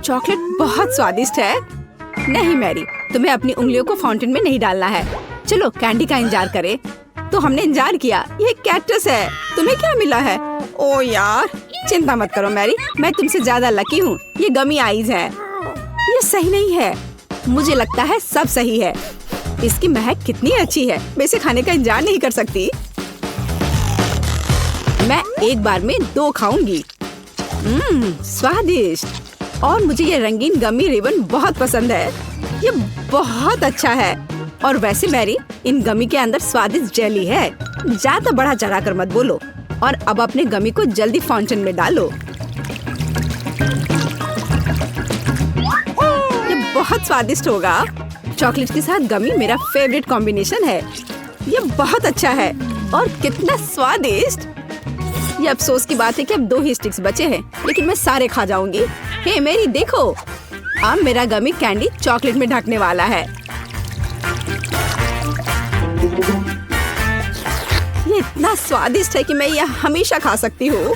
Chocolate बहुत स्वादिष्ट है। नहीं मैरी, तुम्हें अपनी उंगलियों को फाउंटेन में नहीं डालना है। चलो कैंडी का इंतजार करें। तो हमने इंतजार किया। ये कैक्टस है। तुम्हें क्या मिला है? ओ यार, चिंता मत करो मैरी, मैं तुमसे ज्यादा लकी हूँ। ये गमी आइज है। ये सही नहीं है। मुझे लगता है सब सही है। इसकी महक कितनी अच्छी है। मैं इसे खाने का इंतजार नहीं कर सकती। मैं एक बार में 2 खाऊंगी। स्वादिष्ट। और मुझे ये रंगीन गमी रिबन बहुत पसंद है। ये बहुत अच्छा है। और वैसे मैरी, इन गमी के अंदर स्वादिष्ट जेली है। ज्यादा बढ़ा चढ़ा कर मत बोलो। और अब अपने गमी को जल्दी फाउंटेन में डालो। ये बहुत स्वादिष्ट होगा। चॉकलेट के साथ गमी मेरा फेवरेट कॉम्बिनेशन है। ये बहुत अच्छा है। और कितना स्वादिष्ट। ये अफसोस की बात है कि अब 2 ही स्टिक्स बचे हैं, लेकिन मैं सारे खा जाऊंगी। हे मेरी देखो, अब मेरा गमी कैंडी चॉकलेट में ढकने वाला है। ये इतना स्वादिष्ट है कि मैं यह हमेशा खा सकती हूँ।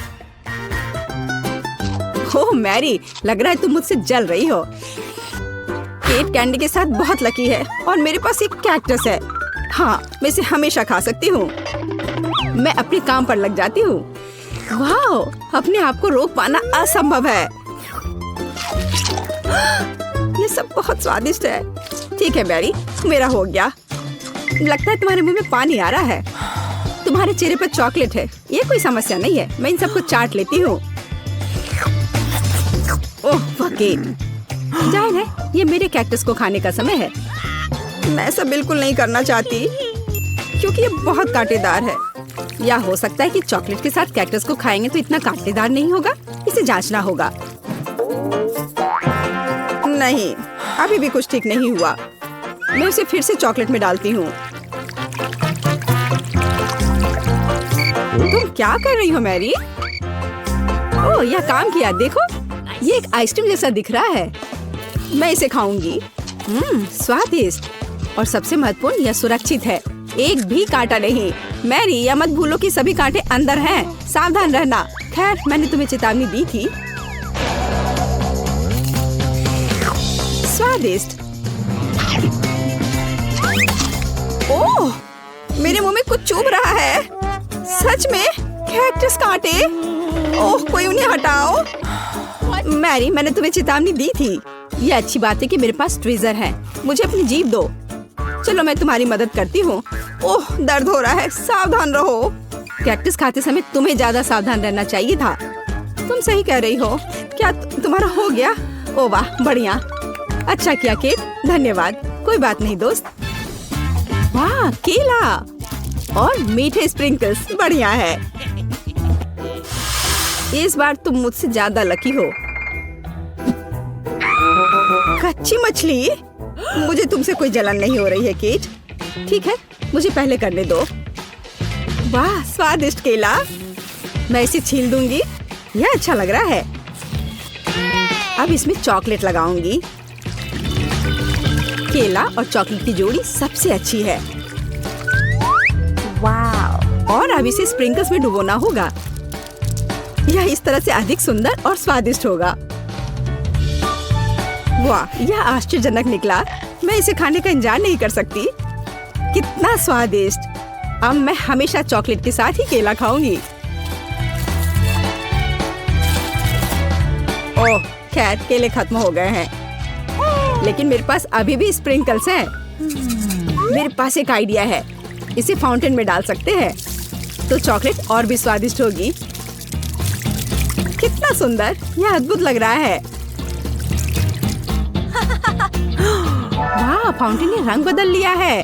ओह मैरी, लग रहा है तुम मुझसे जल रही हो। केट कैंडी के साथ बहुत लकी है और मेरे पास एक कैक्टस है। हाँ, मैं इसे हमेशा खा सकती हूँ। मैं अपने काम पर लग जाती हूँ। वाह, अपने आप को रोक पाना असंभव है। ये सब बहुत स्वादिष्ट है। ठीक है मैरी, मेरा हो गया। लगता है तुम्हारे मुंह में पानी आ रहा है। तुम्हारे चेहरे पर चॉकलेट है। ये कोई समस्या नहीं है। मैं इन सबको चाट लेती हूँ। ओह जाहिर है, ये मेरे कैक्टस को खाने का समय है। मैं ऐसा बिल्कुल नहीं करना चाहती क्योंकि ये बहुत कांटेदार है। या हो सकता है कि चॉकलेट के साथ कैक्टस को खाएंगे तो इतना कांटेदार नहीं होगा। इसे जांचना होगा। नहीं, अभी भी कुछ ठीक नहीं हुआ। मैं उसे फिर से चॉकलेट में डालती हूँ। तुम क्या कर रही हो मैरी? ओह, यह काम किया। देखो, ये एक आइसक्रीम जैसा दिख रहा है। मैं इसे खाऊंगी। स्वादिष्ट। और सबसे महत्वपूर्ण, यह सुरक्षित है। एक भी कांटा नहीं। मैरी, यह मत भूलो कि सभी कांटे अंदर हैं। सावधान रहना। खैर, मैंने तुम्हें चेतावनी दी थी। स्वादिष्ट। ओह, मेरे मुंह में कुछ चुभ रहा है। सच में कैक्टस कांटे। ओह, कोई उन्हें हटाओ। मैरी, मैंने तुम्हें चेतावनी दी थी। ये अच्छी बात है कि मेरे पास ट्विज़र है। मुझे अपनी जीभ दो। चलो, मैं तुम्हारी मदद करती हूँ। ओह, दर्द हो रहा है। सावधान रहो। कैक्टस खाते समय तुम्हें ज्यादा सावधान रहना चाहिए था। तुम सही कह रही हो। क्या तुम्हारा हो गया? ओह वाह, बढ़िया। अच्छा किया केट, धन्यवाद। कोई बात नहीं दोस्त। वाह, केला और मीठे स्प्रिंकल्स, बढ़िया है। इस बार तुम मुझसे ज्यादा लकी हो। कच्ची मछली? मुझे तुमसे कोई जलन नहीं हो रही है केट। ठीक है, मुझे पहले करने दो। वाह, स्वादिष्ट केला। मैं इसे छील दूंगी। यह अच्छा लग रहा है। अब इसमें चॉकलेट लगाऊंगी। केला और चॉकलेट की जोड़ी सबसे अच्छी है। वाह। और अब इसे स्प्रिंकल्स में डुबोना होगा। यह इस तरह से अधिक सुंदर और स्वादिष्ट होगा। वाह, यह आश्चर्यजनक निकला। मैं इसे खाने का इंतजार नहीं कर सकती। कितना स्वादिष्ट। अब मैं हमेशा चॉकलेट के साथ ही केला खाऊंगी। ओह, खैर केले खत्म हो गए हैं, लेकिन मेरे पास अभी भी स्प्रिंकल्स हैं। मेरे पास एक आइडिया है। इसे फाउंटेन में डाल सकते हैं तो चॉकलेट और भी स्वादिष्ट होगी। कितना सुंदर, यह अद्भुत लग रहा है। वाह, फाउंटेन ने रंग बदल लिया है।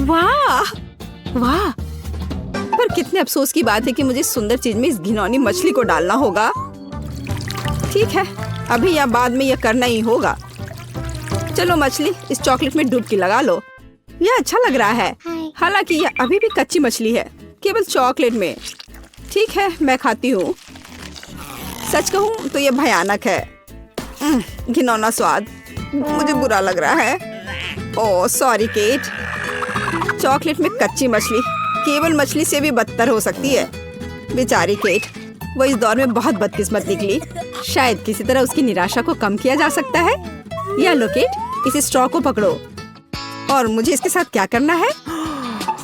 वाह वाह। पर कितने अफसोस की बात है कि मुझे सुंदर चीज में इस घिनौनी मछली को डालना होगा। ठीक है, अभी या बाद में यह करना ही होगा। चलो मछली, इस चॉकलेट में डुबकी लगा लो। यह अच्छा लग रहा है। हालांकि यह अभी भी कच्ची मछली है, केवल चॉकलेट में। ठीक है, मैं खाती हूँ। सच कहूँ तो यह भयानक है। घिनौना स्वाद, मुझे बुरा लग रहा है। Oh sorry cat. चॉकलेट में कच्ची मछली केवल मछली से भी बदतर हो सकती है। बेचारी केट, वो इस दौर में बहुत बदकिस्मत निकली। शायद किसी तरह उसकी निराशा को कम किया जा सकता है। या लो किट, इस स्ट्रॉ को पकड़ो और मुझे इसके साथ क्या करना है?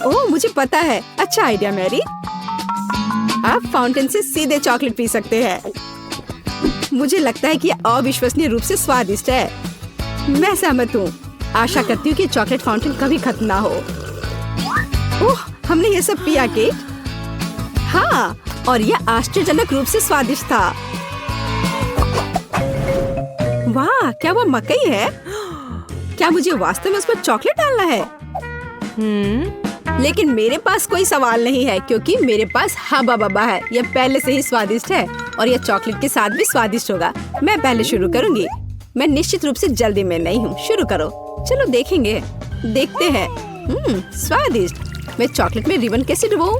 ओह, मुझे पता है। अच्छा आइडिया मैरी। आप फाउंटेन से सीधे चॉकलेट पी सकते हैं। मुझे लगता है कि यह अविश्वसनीय रूप से स्वादिष्ट है। मैं सहमत हूँ। आशा करती हूँ कि चॉकलेट फाउंटेन कभी खत्म ना हो। ओह, हमने ये सब पिया केट। हाँ, और यह आश्चर्यजनक रूप से स्वादिष्ट था। वाह, क्या वो मकई है? क्या मुझे वास्तव में उस पर चॉकलेट डालना है? लेकिन मेरे पास कोई सवाल नहीं है क्योंकि मेरे पास हब्बा बब्बा है। यह पहले से ही स्वादिष्ट है और यह चॉकलेट के साथ भी स्वादिष्ट होगा। मैं पहले शुरू करूंगी। मैं निश्चित रूप से जल्दी में नहीं हूँ। शुरू करो। चलो देखेंगे। देखते हैं। स्वादिष्ट। मैं चॉकलेट में रिबन कैसे डुबाऊं?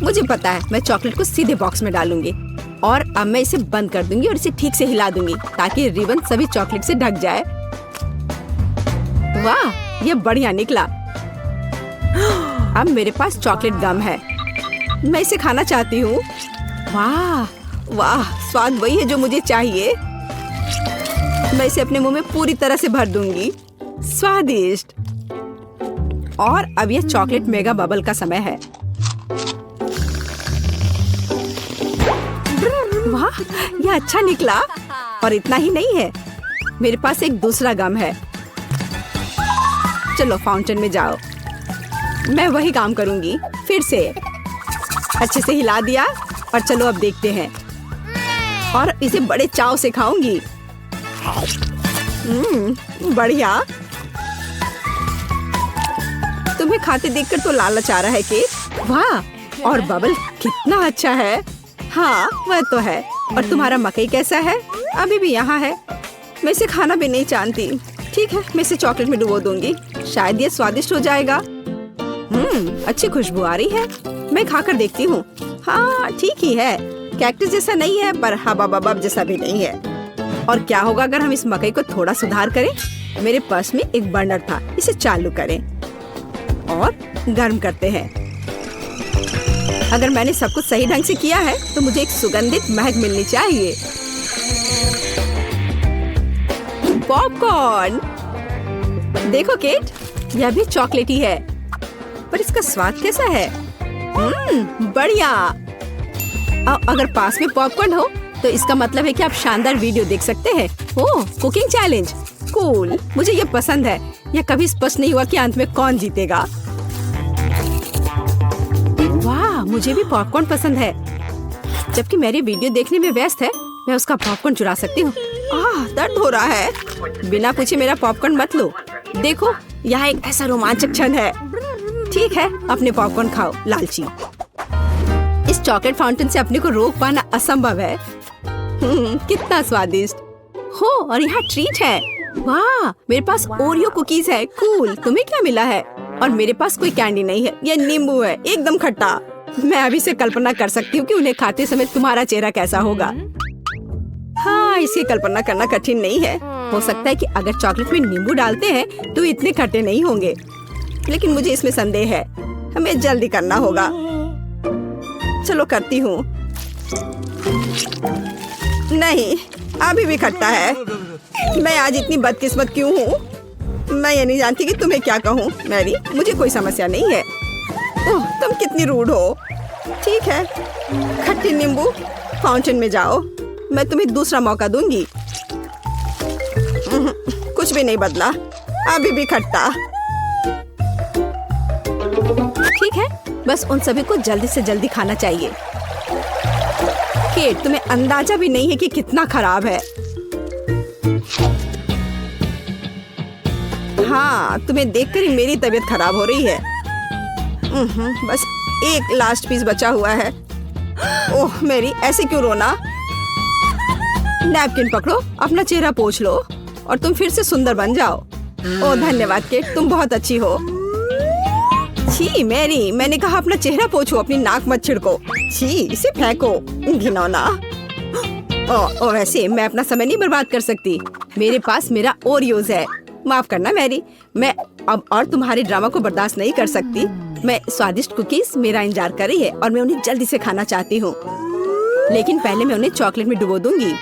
मुझे पता है। मैं चॉकलेट को सीधे बॉक्स में डालूंगी और अब मैं इसे बंद कर दूंगी और इसे ठीक से हिला दूंगी ताकि रिबन सभी चॉकलेट से ढक जाए। वाह, ये बढ़िया निकला। अब मेरे पास चॉकलेट गम है। मैं इसे खाना चाहती हूँ। वाह वाह, स्वाद वही है जो मुझे चाहिए। मैं इसे अपने मुंह में पूरी तरह से भर दूंगी। स्वादिष्ट। और अब यह चॉकलेट मेगा बबल का समय है। वाह, यह अच्छा निकला। और इतना ही नहीं है, मेरे पास एक दूसरा गम है। चलो फाउंटेन में जाओ। मैं वही काम करूंगी। फिर से अच्छे से हिला दिया और चलो अब देखते हैं। और इसे बड़े चाव से खाऊंगी। बढ़िया। तुम्हें खाते देखकर तो लालच आ रहा है कि वाह, और बबल कितना अच्छा है। हाँ, वह तो है। और तुम्हारा मकई कैसा है? अभी भी यहाँ है। मैं इसे खाना भी नहीं जानती। ठीक है, मैं इसे चॉकलेट में डुबो दूंगी। शायद ये स्वादिष्ट हो जाएगा। अच्छी खुशबू आ रही है। मैं खाकर देखती हूँ। हाँ, ठीक ही है। कैक्टस जैसा नहीं है पर हबा बबा जैसा भी नहीं है। और क्या होगा अगर हम इस मकई को थोड़ा सुधार करें? मेरे पर्स में एक बर्नर था। इसे चालू करें और गर्म करते हैं। अगर मैंने सब कुछ सही ढंग से किया है तो मुझे एक सुगंधित महक मिलनी चाहिए। पॉपकॉर्न। देखो केट, यह भी चॉकलेटी है पर इसका स्वाद कैसा है? बढ़िया। अगर पास में पॉपकॉर्न हो तो इसका मतलब है कि आप शानदार वीडियो देख सकते हैं। ओह, कुकिंग चैलेंज। कूल। मुझे ये पसंद है। यह कभी स्पष्ट नहीं हुआ कि अंत में कौन जीतेगा। वाह, मुझे भी पॉपकॉर्न पसंद है। जबकि मेरी वीडियो देखने में व्यस्त है, मैं उसका पॉपकॉर्न चुरा सकती हूँ। दर्द हो रहा है। बिना पूछे मेरा पॉपकॉर्न मत लो। देखो, यहाँ एक ऐसा रोमांचक क्षण है। ठीक है, अपने पॉपकॉर्न खाओ, लालची। इस चॉकलेट फाउंटेन से अपने को रोक पाना असंभव है। कितना स्वादिष्ट हो। और यहाँ ट्रीट है। वाह, मेरे पास ओरियो कुकीज है। कूल। तुम्हें क्या मिला है? और मेरे पास कोई कैंडी नहीं है। यह नींबू है, एकदम खट्टा। मैं अभी से कल्पना कर सकती हूँ कि उन्हें खाते समय तुम्हारा चेहरा कैसा होगा। हाँ, इसकी कल्पना करना कठिन नहीं है। हो सकता है कि अगर चॉकलेट में नींबू डालते हैं तो इतने खट्टे नहीं होंगे, लेकिन मुझे इसमें संदेह है। हमें जल्दी करना होगा। चलो करती हूँ। नहीं, अभी भी खट्टा है। मैं आज इतनी बदकिस्मत क्यों हूँ? मैं ये नहीं जानती कि तुम्हें क्या कहूँ। मैरी, मुझे कोई समस्या नहीं है। ओह, तुम कितनी रूड हो। ठीक है, खट्टी नींबू, फाउंटेन में जाओ। मैं तुम्हें दूसरा मौका दूंगी। कुछ भी नहीं बदला, अभी भी खट्टा। ठीक है, बस उन सभी को जल्दी से जल्दी खाना चाहिए। केट, तुम्हें अंदाजा भी नहीं है कि कितना खराब है। हाँ, तुम्हें देखकर ही मेरी तबीयत खराब हो रही है। बस एक लास्ट पीस बचा हुआ है। ओह मेरी, ऐसे क्यों रोना? नैपकिन पकड़ो, अपना चेहरा पोंछ लो और तुम फिर से सुंदर बन जाओ। ओह धन्यवाद केट, तुम बहुत अच्छी हो। छी मैरी, मैंने कहा अपना चेहरा पोंछो, अपनी नाक मत छिड़को। छी, इसे फेंको, घिनौना। ओह वैसे मैं अपना समय नहीं बर्बाद कर सकती। मेरे पास मेरा ओरियोज है। माफ करना मैरी, मैं अब और तुम्हारे ड्रामा को बर्दाश्त नहीं कर सकती। मैं स्वादिष्ट कुकीज मेरा इंतजार कर रही है और मैं उन्हें जल्दी से खाना चाहती हूँ, लेकिन पहले मैं उन्हें चॉकलेट में डुबो दूंगी।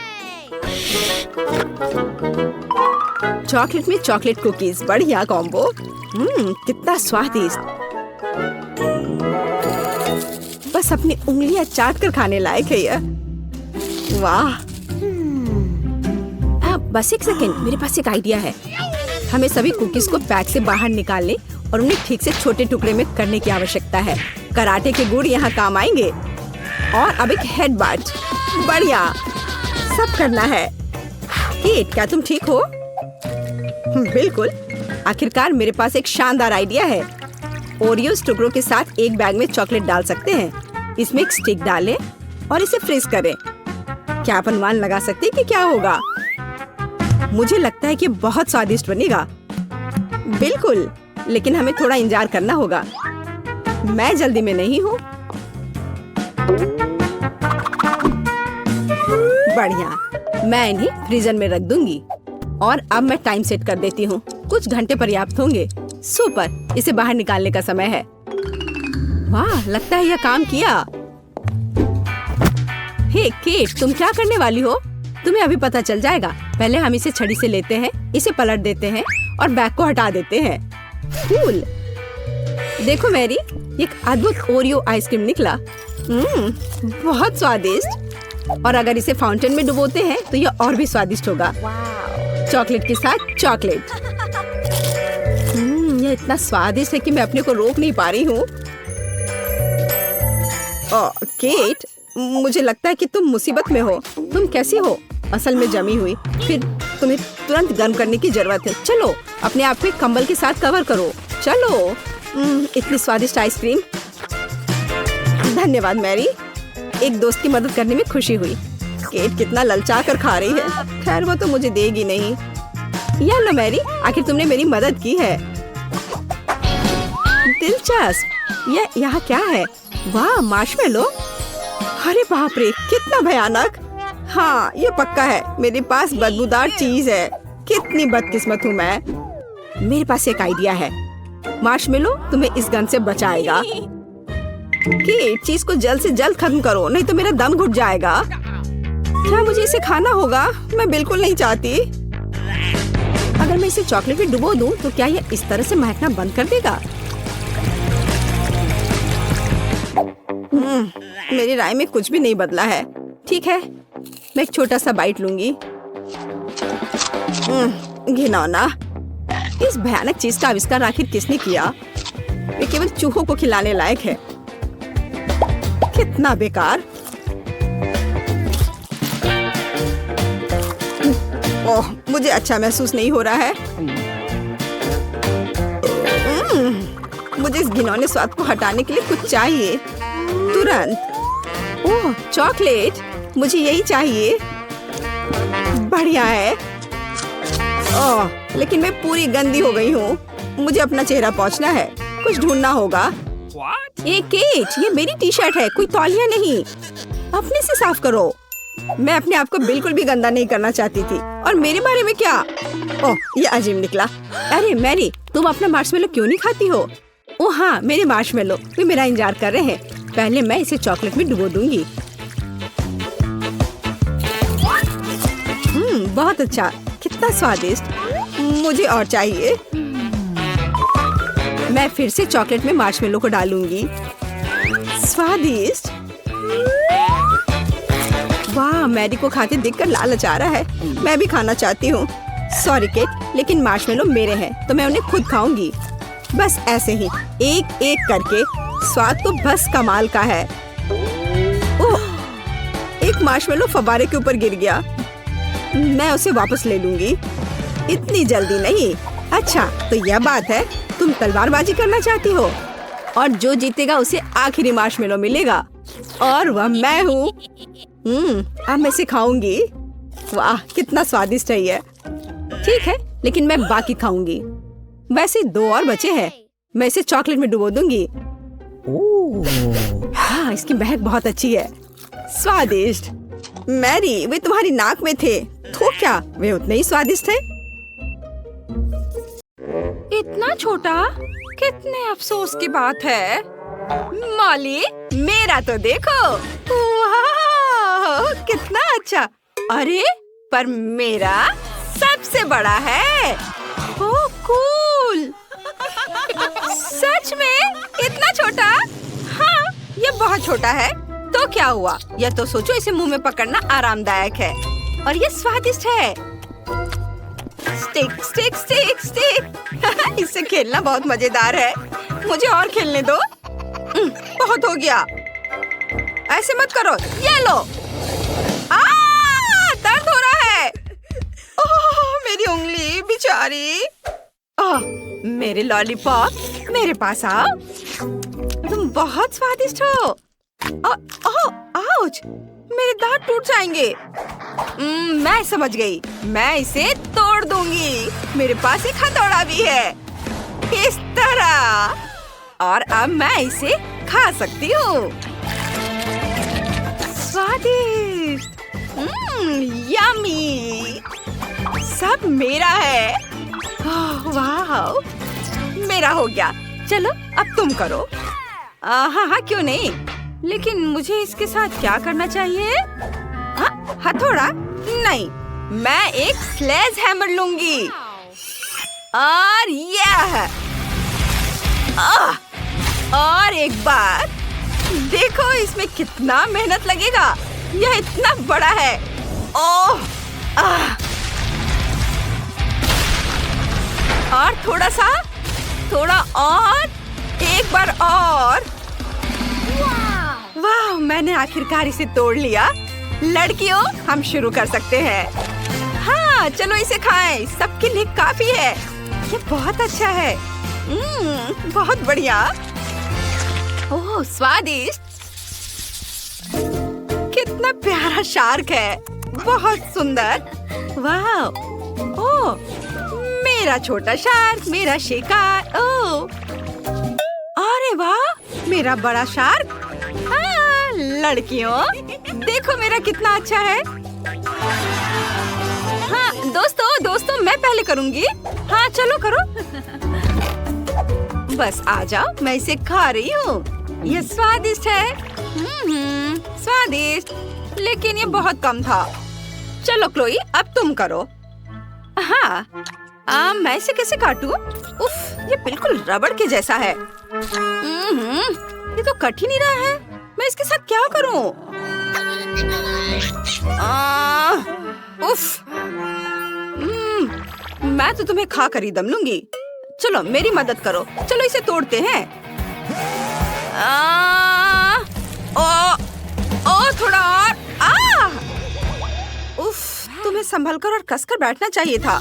चॉकलेट में चॉकलेट कुकीज, बढ़िया कॉम्बो। कितना स्वादिष्ट। बस अपनी उंगलियां चाट कर खाने लायक है यह। वाह। बस एक सेकेंड, मेरे पास एक आइडिया है। हमें सभी कुकीज को पैक से बाहर निकालने और उन्हें ठीक से छोटे टुकड़े में करने की आवश्यकता है। कराटे के गुण यहाँ काम आएंगे। और अब एक हेडबट। बढ़िया, सब करना है। केट, क्या तुम ठीक हो? बिल्कुल। आखिरकार मेरे पास एक शानदार आइडिया है। ओरियोस टुकड़ों के साथ एक बैग में चॉकलेट डाल सकते हैं। इसमें एक स्टिक डालें और इसे फ्रीज करें। क्या आप अनुमान लगा सकते हैं कि क्या होगा? मुझे लगता है कि बहुत स्वादिष्ट बनेगा। बिल्कुल, लेकिन हमें थोड़ा इंतजार करना होगा। मैं जल्दी में नहीं हूँ। बढ़िया, मैं इन्हें फ्रीजर में रख दूंगी। और अब मैं टाइम सेट कर देती हूँ। कुछ घंटे पर्याप्त होंगे। सुपर, इसे बाहर निकालने का समय है। वाह, लगता है यह काम किया। हे केट, तुम क्या करने वाली हो? तुम्हें अभी पता चल जाएगा। पहले हम इसे छड़ी से लेते हैं, इसे पलट देते हैं और बैग को हटा देते हैं। कूल। देखो मैरी, एक अद्भुत ओरियो आइसक्रीम निकला। बहुत स्वादिष्ट। और अगर इसे फाउंटेन में डुबोते हैं तो यह और भी स्वादिष्ट होगा। चॉकलेट के साथ चॉकलेट। यह इतना स्वादिष्ट है कि मैं अपने को रोक नहीं पा रही हूँ। केट, मुझे लगता है कि तुम मुसीबत में हो। तुम कैसी हो? असल में जमी हुई। फिर तुम्हें तुरंत गर्म करने की जरूरत है। चलो, अपने आप को एक कंबल के साथ कवर करो। चलो। इतनी स्वादिष्ट आइसक्रीम। धन्यवाद मैरी। एक दोस्त की मदद करने में खुशी हुई। केट कितना ललचा कर खा रही है। खैर, वो तो मुझे देगी नहीं। या लो मैरी, आखिर तुमने मेरी मदद की है। दिलचस्प। यह यहाँ क्या है? वाह, मार्शमेलो। अरे बाप रे, कितना भयानक। हाँ, ये पक्का है। मेरे पास बदबूदार चीज है। कितनी बदकिस्मत हूँ मैं। मेरे पास एक आइडिया है। मार्शमेलो तुम्हें इस गन से बचाएगा। कि चीज को जल्द से जल्द खत्म करो, नहीं तो मेरा दम घुट जाएगा। क्या मुझे इसे खाना होगा? मैं बिल्कुल नहीं चाहती। अगर मैं इसे चॉकलेट में डुबो दूं, तो क्या यह इस तरह से महकना बंद कर देगा? मेरी राय में कुछ भी नहीं बदला है। ठीक है, मैं एक छोटा सा बाइट लूंगी। घिनौना। इस भयानक चीज का आविष्कार आखिर किसने किया? ये केवल चूहों को खिलाने लायक है। कितना बेकार। ओह, मुझे अच्छा महसूस नहीं हो रहा है। मुझे इस घिनौने स्वाद को हटाने के लिए कुछ चाहिए तुरंत। ओह, चॉकलेट, मुझे यही चाहिए। बढ़िया है। ओह, लेकिन मैं पूरी गंदी हो गई हूँ। मुझे अपना चेहरा पोंछना है। कुछ ढूंढना होगा। ये केट, ये मेरी टी शर्ट है, कोई तौलिया नहीं। अपने से साफ करो। मैं अपने आप को बिल्कुल भी गंदा नहीं करना चाहती थी। और मेरे बारे में क्या? ओह, ये अजीब निकला। अरे मैरी, तुम अपना मार्शमेलो क्यों नहीं खाती हो? ओह हाँ, मेरे मार्शमेलो, वे मेरा इंतजार कर रहे हैं। पहले मैं इसे चॉकलेट में डुबो दूंगी। बहुत अच्छा, कितना स्वादिष्ट। मुझे और चाहिए। मैं फिर से चॉकलेट में मार्शमेलो को डालूंगी। स्वादिष्ट। वाह, मैरी को खाते देखकर लालच आ रहा है। मैं भी खाना चाहती हूँ। सॉरी केट, लेकिन मार्शमेलो मेरे हैं तो मैं उन्हें खुद खाऊंगी। बस ऐसे ही, एक एक करके। स्वाद तो बस कमाल का है। ओह, एक मार्शमेलो फव्वारे के ऊपर गिर गया। मैं उसे वापस ले लूंगी। इतनी जल्दी नहीं। अच्छा, तो यह बात है, तुम तलवारबाजी करना चाहती हो और जो जीतेगा उसे आखिरी मार्शमेलो मिलेगा और वह मैं हूँ। अब मैं इसे खाऊंगी। वाह, कितना स्वादिष्ट है ये। ठीक है, लेकिन मैं बाकी खाऊंगी। वैसे 2 और बचे हैं। मैं इसे चॉकलेट में डुबो दूंगी। हाँ, इसकी महक बहुत अच्छी है। स्वादिष्ट। मैरी, वे तुम्हारी नाक में थे। तो क्या वे उतने ही स्वादिष्ट थे? इतना छोटा, कितने अफसोस की बात है। मॉली, मेरा तो देखो। वाह, कितना अच्छा। अरे पर मेरा सबसे बड़ा है। ओह कूल! सच में इतना छोटा? हाँ, ये बहुत छोटा है। तो क्या हुआ? यह तो सोचो, इसे मुंह में पकड़ना आरामदायक है और ये स्वादिष्ट है। Stick stick stick stick. इससे खेलना बहुत मजेदार है। मुझे और खेलने दो। बहुत हो गया। ऐसे मत करो। ये लो। दर्द हो रहा है। ओह, मेरी उंगली बेचारी। मेरे लॉलीपॉप, मेरे पास आओ। तुम बहुत स्वादिष्ट हो। आउच! मेरे दांत टूट जाएंगे। मैं समझ गई। मैं इसे तोड़ दूंगी। मेरे पास एक हथौड़ा भी है। इस तरह। और अब मैं इसे खा सकती हूँ। स्वादिष्ट। यम्मी। सब मेरा है। वाह, मेरा हो गया। चलो अब तुम करो। हाँ, क्यों नहीं। लेकिन मुझे इसके साथ क्या करना चाहिए? हथौड़ा? नहीं, मैं एक स्लेज हैमर लूंगी। और यह। और एक बार देखो इसमें कितना मेहनत लगेगा। यह इतना बड़ा है। ओह! और थोड़ा और, एक बार और। वाह, मैंने आखिरकार इसे तोड़ लिया। लड़कियों, हम शुरू कर सकते हैं। हाँ, चलो इसे खाएं। सबके लिए काफी है। ये बहुत अच्छा है। बहुत बढ़िया। ओह, स्वादिष्ट। कितना प्यारा शार्क है। बहुत सुंदर। वाह। ओह, मेरा छोटा शार्क, मेरा शिकार। ओह, अरे वाह, मेरा बड़ा शार्क। लड़कियों, देखो मेरा कितना अच्छा है। हाँ, दोस्तों, मैं पहले करूंगी। हाँ, चलो करो। बस आ जाओ, मैं इसे खा रही हूँ। ये स्वादिष्ट है। स्वादिष्ट, लेकिन ये बहुत कम था। चलो क्लोई, अब तुम करो। हाँ, मैं इसे कैसे काटूं? उफ, ये बिल्कुल रबड़ के जैसा है। ये तो कट ही नहीं रहा है। मैं इसके साथ क्या करूं? उफ, मैं तो तुम्हें खा कर ही दम लूंगी। चलो मेरी मदद करो। चलो इसे तोड़ते हैं। थोड़ा और। उफ, तुम्हें संभलकर और कसकर बैठना चाहिए था।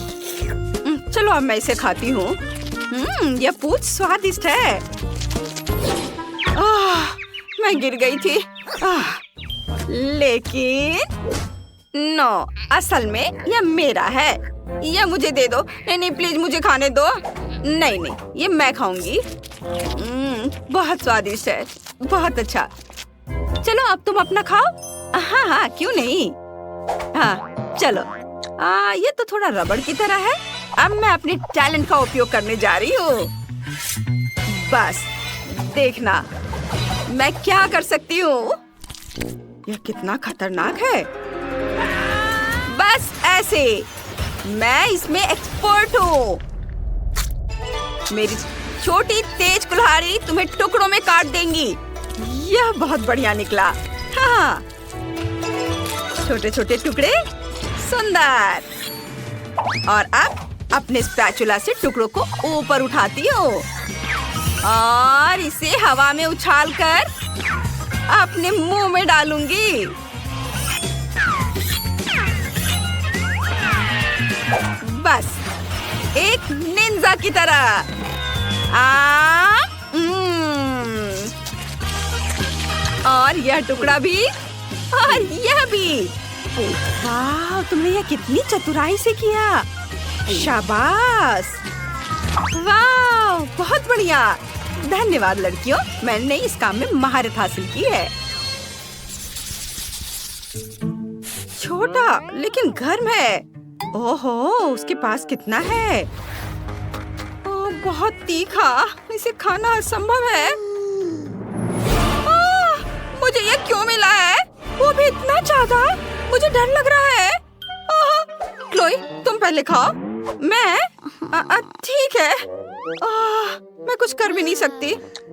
चलो अब मैं इसे खाती हूँ। यह पूंछ स्वादिष्ट है। मैं गिर गई थी। लेकिन नो, असल में यह मेरा है। यह मुझे दे दो। नहीं, प्लीज मुझे खाने दो। नहीं, ये मैं खाऊंगी। बहुत स्वादिष्ट है। बहुत अच्छा। चलो अब तुम अपना खाओ। हाँ, क्यों नहीं। हाँ, चलो। ये तो थोड़ा रबड़ की तरह है। अब मैं अपने टैलेंट का उपयोग करने जा रही हूँ। बस देखना मैं क्या कर सकती हूँ। यह कितना खतरनाक है। बस ऐसे। मैं इसमें एक्सपर्ट हूँ। मेरी छोटी तेज कुल्हाड़ी तुम्हें टुकड़ों में काट देंगी। यह बहुत बढ़िया निकला। हाँ, छोटे छोटे टुकड़े। सुंदर। और अब अपने स्पैचुला से टुकड़ों को ऊपर उठाती हूँ और इसे हवा में उछालकर अपने मुंह में डालूंगी। बस एक निंजा की तरह। और यह टुकड़ा भी और यह भी। वाह, तुमने यह कितनी चतुराई से किया। शाबाश। वाह, बहुत बढ़िया। धन्यवाद लड़कियों, मैंने इस काम में महारत हासिल की है। छोटा लेकिन गर्म है। ओहो, उसके पास कितना है। ओह, बहुत तीखा। इसे खाना असंभव है। मुझे ये क्यों मिला है? वो भी इतना ज्यादा। मुझे डर लग रहा है। क्लोई, तुम पहले खाओ। मैं ठीक है। मैं कुछ कर भी नहीं सकती,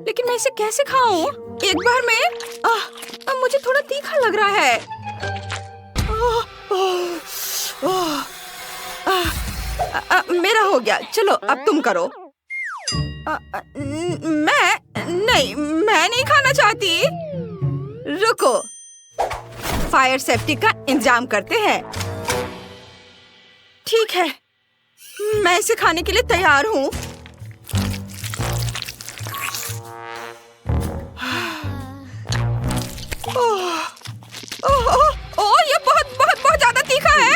लेकिन मैं इसे कैसे खाऊं? एक बार में मुझे थोड़ा तीखा लग रहा है। मेरा हो गया, चलो अब तुम करो। मैं नहीं खाना चाहती। रुको, फायर सेफ्टी का इंतजाम करते हैं। ठीक है, मैं इसे खाने के लिए तैयार हूँ। ये बहुत ज्यादा तीखा है।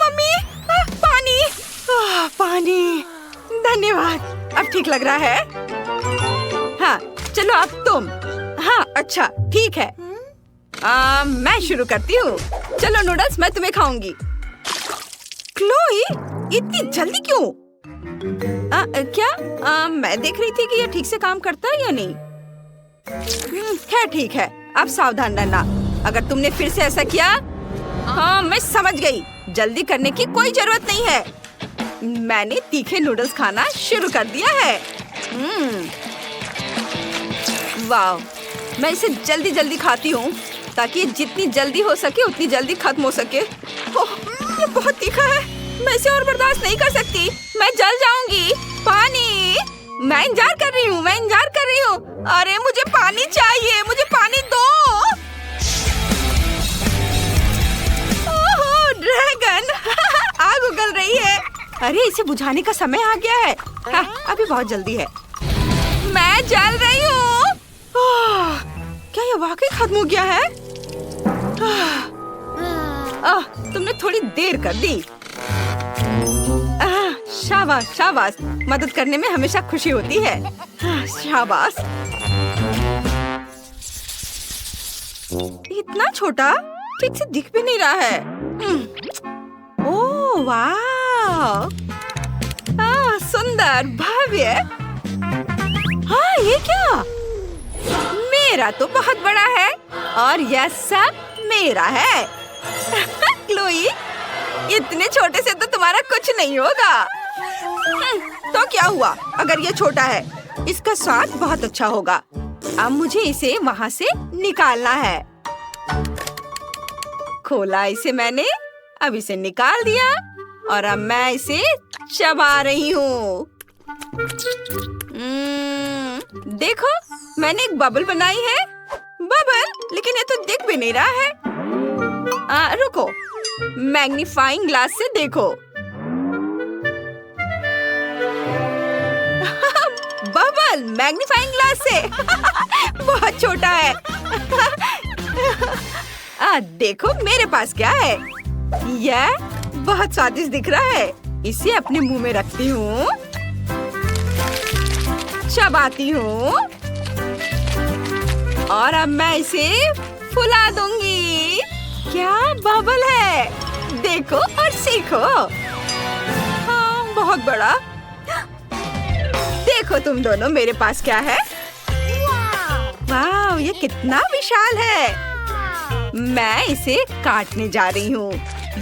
मम्मी, पानी। पानी, धन्यवाद, अब ठीक लग रहा है। हाँ, चलो अब तुम। हाँ, अच्छा, ठीक है। मैं शुरू करती हूँ। चलो नूडल्स, मैं तुम्हें खाऊंगी। क्लोई, इतनी जल्दी क्यों? क्या मैं देख रही थी कि ये ठीक से काम करता है या नहीं। खैर ठीक है, अब सावधान रहना। अगर तुमने फिर से ऐसा किया। हाँ, मैं समझ गई। जल्दी करने की कोई जरूरत नहीं है। मैंने तीखे नूडल्स खाना शुरू कर दिया है। वाह, मैं इसे जल्दी जल्दी खाती हूँ ताकि जितनी जल्दी हो सके उतनी जल्दी खत्म हो सके। ये बहुत तीखा है, मैं इसे और बर्दाश्त नहीं कर सकती। मैं जल जाऊंगी। पानी, मैं इंतजार कर रही हूँ। अरे मुझे पानी चाहिए, मुझे पानी दो। ओह, ड्रैगन। आग उगल रही है। अरे इसे बुझाने का समय आ गया है। हाँ, अभी बहुत जल्दी है। मैं जल रही हूँ। क्या ये वाकई खत्म हो गया है? तुमने थोड़ी देर कर दी। शाबाश शाबाश, मदद करने में हमेशा खुशी होती है। शाबाश। इतना छोटा, ठीक से दिख भी नहीं रहा है। ओह वाह, सुंदर, भव्य। हाँ, ये क्या? मेरा तो बहुत बड़ा है और यह सब मेरा है। क्लोई, इतने छोटे से तो तुम्हारा कुछ नहीं होगा। तो क्या हुआ अगर ये छोटा है? इसका स्वाद बहुत अच्छा होगा। अब मुझे इसे वहाँ से निकालना है। खोला इसे मैंने, अब इसे निकाल दिया और अब मैं इसे चबा रही हूँ। देखो, मैंने एक बबल बनाई है। बबल, लेकिन ये तो दिख भी नहीं रहा है। रुको, मैग्नीफाइंग ग्लास से देखो। बबल मैग्नीफाइंग ग्लास से। बहुत छोटा है। देखो मेरे पास क्या है। यह बहुत स्वादिष्ट दिख रहा है। इसे अपने मुंह में रखती हूँ, चबाती हूँ और अब मैं इसे फुला दूंगी। क्या बबल है, देखो और सीखो। हाँ, बहुत बड़ा। देखो तुम दोनों, मेरे पास क्या है। वाह, ये कितना विशाल है। मैं इसे काटने जा रही हूँ।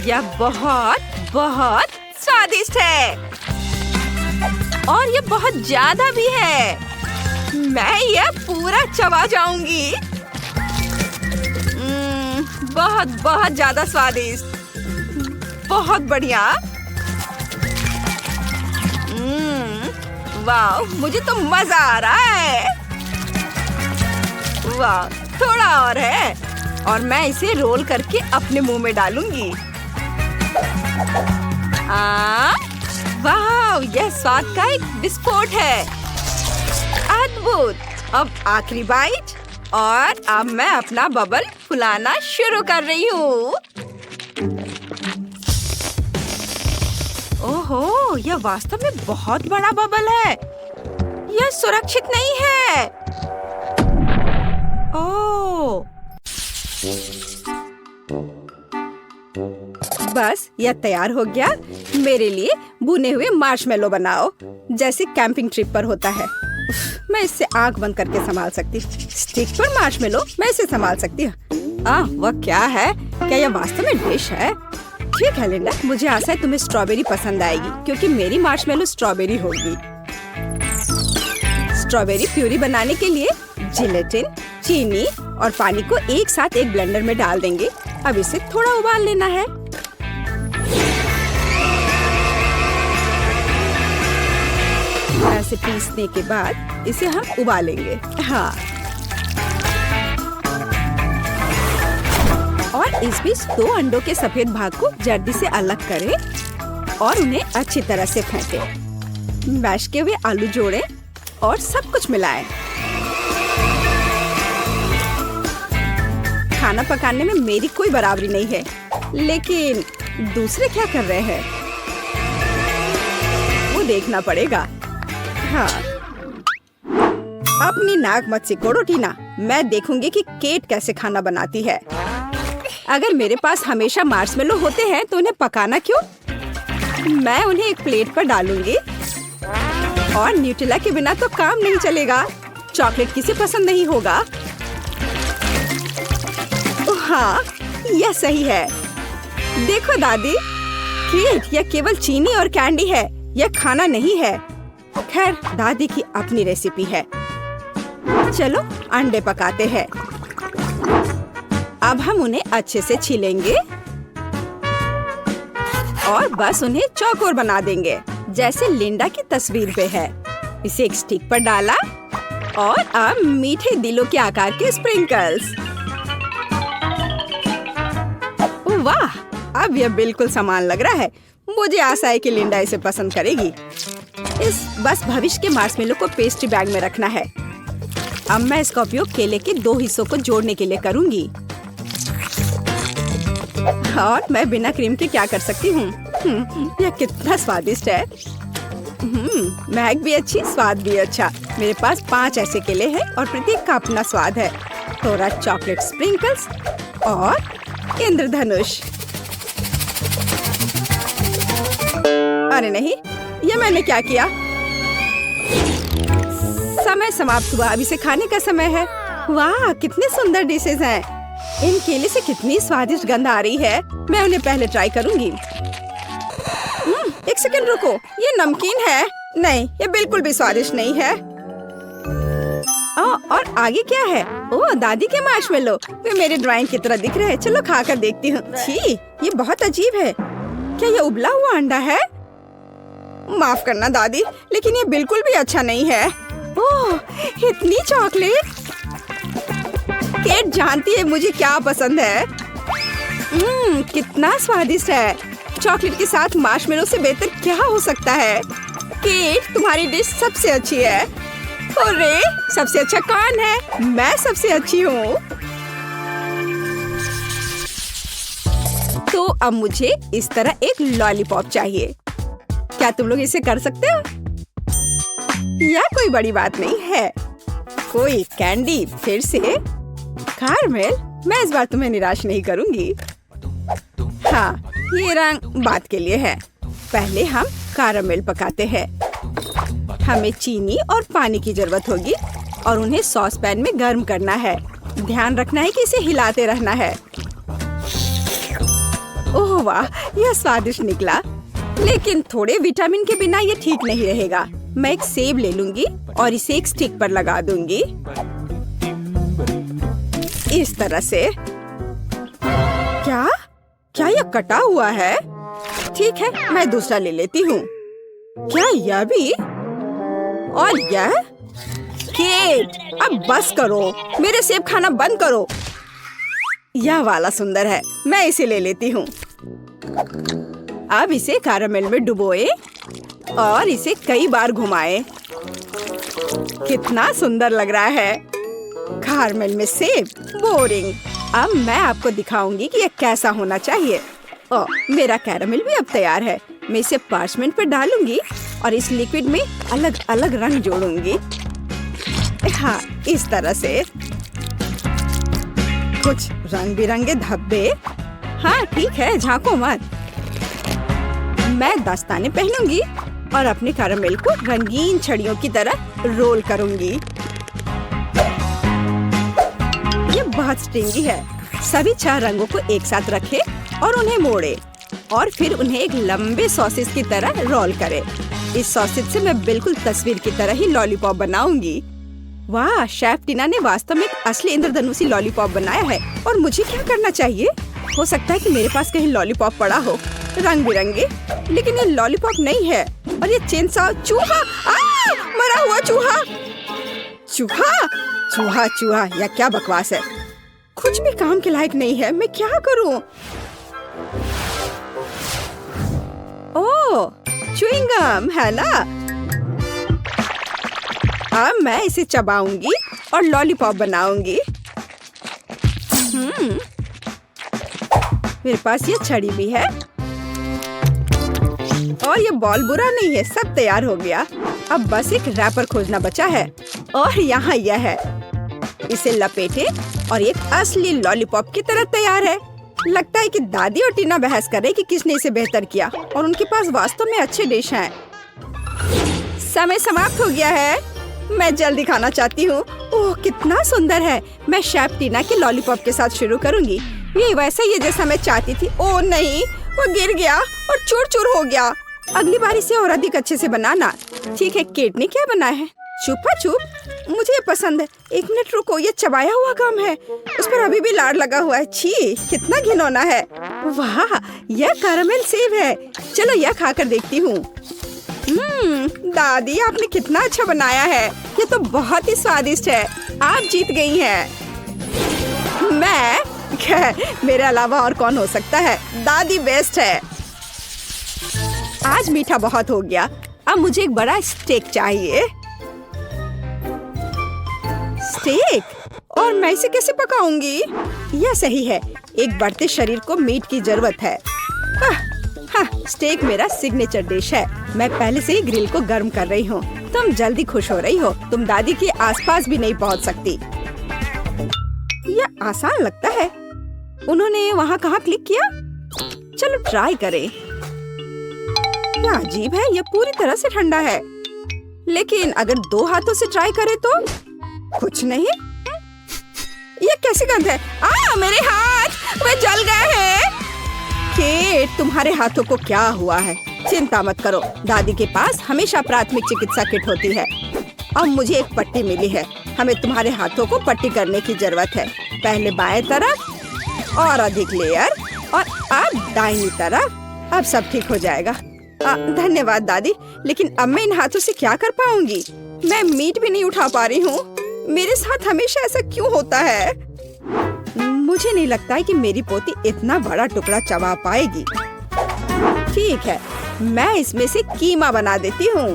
यह बहुत बहुत स्वादिष्ट है और ये बहुत ज्यादा भी है। मैं यह पूरा चबा जाऊंगी। बहुत बहुत ज्यादा स्वादिष्ट, बहुत बढ़िया। वाह, मुझे तो मजा आ रहा है। वाह, थोड़ा और है और मैं इसे रोल करके अपने मुंह में डालूंगी। वाह, यह स्वाद का एक विस्फोट है। अद्भुत। अब आखिरी बाइट और अब मैं अपना बबल फुलाना शुरू कर रही हूँ। ओहो, यह वास्तव में बहुत बड़ा बबल है। यह सुरक्षित नहीं है। ओह, बस यह तैयार हो गया। मेरे लिए भुने हुए मार्शमेलो बनाओ, जैसे कैंपिंग ट्रिप पर होता है। मैं इससे आंख बंद करके संभाल सकती। स्टिक पर मार्शमेलो, मैं इसे संभाल सकती हूँ। वह क्या है? क्या यह वास्तव में डिश है? ठीक है लिंडा, मुझे आशा है तुम्हें स्ट्रॉबेरी पसंद आएगी क्योंकि मेरी मार्शमेलो स्ट्रॉबेरी होगी। स्ट्रॉबेरी प्यूरी बनाने के लिए जिलेटिन, चीनी और पानी को एक साथ एक ब्लेंडर में डाल देंगे। अब इसे थोड़ा उबाल लेना है। ऐसे पीसने के बाद इसे हम उबालेंगे। हाँ, और इस बीच 2 अंडों के सफेद भाग को जल्दी से अलग करें और उन्हें अच्छी तरह से फेंटें। मैश किए हुए आलू जोड़ें और सब कुछ मिलाएं। खाना पकाने में मेरी कोई बराबरी नहीं है, लेकिन दूसरे क्या कर रहे हैं वो देखना पड़ेगा। हाँ, अपनी नाक मत सिकोड़ो टीना, मैं देखूंगी कि केट कैसे खाना बनाती है। अगर मेरे पास हमेशा मार्शमेलो होते हैं तो उन्हें पकाना क्यों? मैं उन्हें एक प्लेट पर डालूंगी और न्यूटेला के बिना तो काम नहीं चलेगा। चॉकलेट किसे पसंद नहीं होगा? हाँ, यह सही है। देखो दादी, केक यह केवल चीनी और कैंडी है, यह खाना नहीं है। खैर, दादी की अपनी रेसिपी है। चलो अंडे पकाते हैं। अब हम उन्हें अच्छे से छीलेंगे और बस उन्हें चौकोर बना देंगे, जैसे लिंडा की तस्वीर पे है। इसे एक स्टिक पर डाला और अब मीठे दिलों के आकार के स्प्रिंकल्स। वाह, अब यह बिल्कुल समान लग रहा है। मुझे आशा है कि लिंडा इसे पसंद करेगी। बस भविष्य के मार्शमेलो को पेस्ट्री बैग में रखना है। अब मैं इसका उपयोग केले के 2 हिस्सों को जोड़ने के लिए करूंगी। और मैं बिना क्रीम के क्या कर सकती हूँ? यह कितना स्वादिष्ट है। महक भी अच्छी, स्वाद भी अच्छा। मेरे पास 5 ऐसे केले हैं और प्रत्येक का अपना स्वाद है। थोड़ा चॉकलेट स्प्रिंकल्स और इंद्रधनुष। अरे नहीं, ये मैंने क्या किया? समय समाप्त हुआ, अब इसे खाने का समय है। वाह, कितने सुंदर डिशेज हैं। इन केले से कितनी स्वादिष्ट गंध आ रही है। मैं उन्हें पहले ट्राई करूंगी। एक सेकंड रुको, ये नमकीन है। नहीं, ये बिल्कुल भी स्वादिष्ट नहीं है। और आगे क्या है? ओह, दादी के मार्शमेलो, वे मेरे ड्राइंग की तरह दिख रहे हैं। चलो खाकर देखती हूँ। छी, ये बहुत अजीब है। क्या ये उबला हुआ अंडा है? माफ करना दादी, लेकिन ये बिल्कुल भी अच्छा नहीं है। ओह, इतनी चॉकलेट। केट जानती है मुझे क्या पसंद है। कितना स्वादिष्ट है। चॉकलेट के साथ मार्शमेलो से बेहतर क्या हो सकता है? केट, तुम्हारी डिश सबसे अच्छी है। अरे, सबसे अच्छा कौन है? मैं सबसे अच्छी हूँ। तो अब मुझे इस तरह एक लॉलीपॉप चाहिए। क्या तुम लोग इसे कर सकते हो? यह कोई बड़ी बात नहीं है। कोई कैंडी, फिर से कारमेल। मैं इस बार तुम्हें निराश नहीं करूंगी। हाँ, ये रंग बात के लिए है। पहले हम कारमेल पकाते हैं। हमें चीनी और पानी की जरूरत होगी और उन्हें सॉस पैन में गर्म करना है। ध्यान रखना है कि इसे हिलाते रहना है। ओह वाह, यह स्वादिष्ट निकला, लेकिन थोड़े विटामिन के बिना ये ठीक नहीं रहेगा। मैं एक सेब ले लूंगी और इसे एक स्टिक पर लगा दूंगी, इस तरह से। क्या क्या यह कटा हुआ है? ठीक है, मैं दूसरा ले लेती हूँ। क्या यह भी? और यह? केट, अब बस करो, मेरे सेब खाना बंद करो। यह वाला सुंदर है, मैं इसे ले लेती हूँ। अब इसे कैरामेल में डुबोए और इसे कई बार घुमाएं। कितना सुंदर लग रहा है। कैरामेल में सेब, बोरिंग। अब मैं आपको दिखाऊंगी कि यह कैसा होना चाहिए। ओह, मेरा कैरामेल भी अब तैयार है। मैं इसे पार्चमेंट पर डालूंगी और इस लिक्विड में अलग अलग रंग जोड़ूंगी। हाँ, इस तरह से कुछ रंग बिरंगे धब्बे। हाँ ठीक है, झांको मत। मैं दस्ताने पहनूंगी और अपने कैरामेल को रंगीन छड़ियों की तरह रोल करूंगी। ये बहुत स्ट्रिंगी है। सभी 4 रंगों को एक साथ रखें और उन्हें मोड़े। और फिर उन्हें एक लंबे सॉसेज की तरह रोल करें। इस सॉसेज से मैं बिल्कुल तस्वीर की तरह ही लॉलीपॉप बनाऊंगी। वाह, शेफ टीना ने वास्तव में एक असली इंद्रधनुषी लॉलीपॉप बनाया है। और मुझे क्या करना चाहिए? हो सकता है कि मेरे पास कहीं लॉलीपॉप पड़ा हो, रंग बिरंगे, लेकिन ये लॉलीपॉप नहीं है। और ये चेनसॉ, चूहा, मरा हुआ चूहा। चूहा चूहा चूहा, या क्या बकवास है। कुछ भी काम के लायक नहीं है। मैं क्या करूं? ओह, च्युइंग गम है ना। अब मैं इसे चबाऊंगी और लॉलीपॉप बनाऊंगी। मेरे पास ये छड़ी भी है और ये बॉल बुरा नहीं है। सब तैयार हो गया। अब बस एक रैपर खोजना बचा है और यहाँ यह है। इसे लपेटे और एक असली लॉलीपॉप की तरह तैयार है। लगता है कि दादी और टीना बहस कर रहे कि किसने इसे बेहतर किया और उनके पास वास्तव में अच्छे डिश हैं। समय समाप्त हो गया है। मैं जल्दी खाना चाहती हूँ। ओह, कितना सुंदर है। मैं शेफ टीना के लॉलीपॉप के साथ शुरू करूँगी। ये वैसा ही है जैसा मैं चाहती थी। ओह नहीं, वो गिर गया और चूर चूर हो गया। अगली बार इसे और अधिक अच्छे से बनाना। ठीक है, केट ने क्या बनाया है? छुपा छुप, मुझे ये पसंद है। एक मिनट रुको, ये चबाया हुआ काम है। उस पर अभी भी लार लगा हुआ है। छी, कितना घिनौना है। वाह, यह कैरामेल सेब है। चलो यह खाकर देखती हूँ। दादी, आपने कितना अच्छा बनाया है। ये तो बहुत ही स्वादिष्ट है। आप जीत गई हैं। मैं? मेरे अलावा और कौन हो सकता है। दादी बेस्ट है। आज मीठा बहुत हो गया। अब मुझे एक बड़ा स्टेक चाहिए। स्टेक? और मैं इसे कैसे पकाऊंगी? यह सही है, एक बढ़ते शरीर को मीट की जरूरत है। हाँ, स्टेक मेरा सिग्नेचर डिश है। मैं पहले से ही ग्रिल को गर्म कर रही हूँ। तुम जल्दी खुश हो रही हो। तुम दादी के आसपास भी नहीं पहुँच सकती। यह आसान लगता है। उन्होंने वहाँ कहाँ क्लिक किया? चलो ट्राई करें। क्या अजीब है, यह पूरी तरह से ठंडा है। लेकिन अगर 2 हाथों से ट्राई करें तो कुछ नहीं। ये कैसी गंध है? मेरे हाथ, वे जल गए हैं। केट, तुम्हारे हाथों को क्या हुआ है? चिंता मत करो, दादी के पास हमेशा प्राथमिक चिकित्सा किट होती है। अब मुझे एक पट्टी मिली है। हमें तुम्हारे हाथों को पट्टी करने की जरूरत है। पहले बाएं तरफ और अधिक लेयर, और अब दाहिनी तरफ। अब सब ठीक हो जाएगा। धन्यवाद दादी, लेकिन अब मैं इन हाथों से क्या कर पाऊंगी? मैं मीट भी नहीं उठा पा रही हूँ। मेरे साथ हमेशा ऐसा क्यों होता है? मुझे नहीं लगता है कि मेरी पोती इतना बड़ा टुकड़ा चबा पाएगी। ठीक है, मैं इसमें से कीमा बना देती हूँ।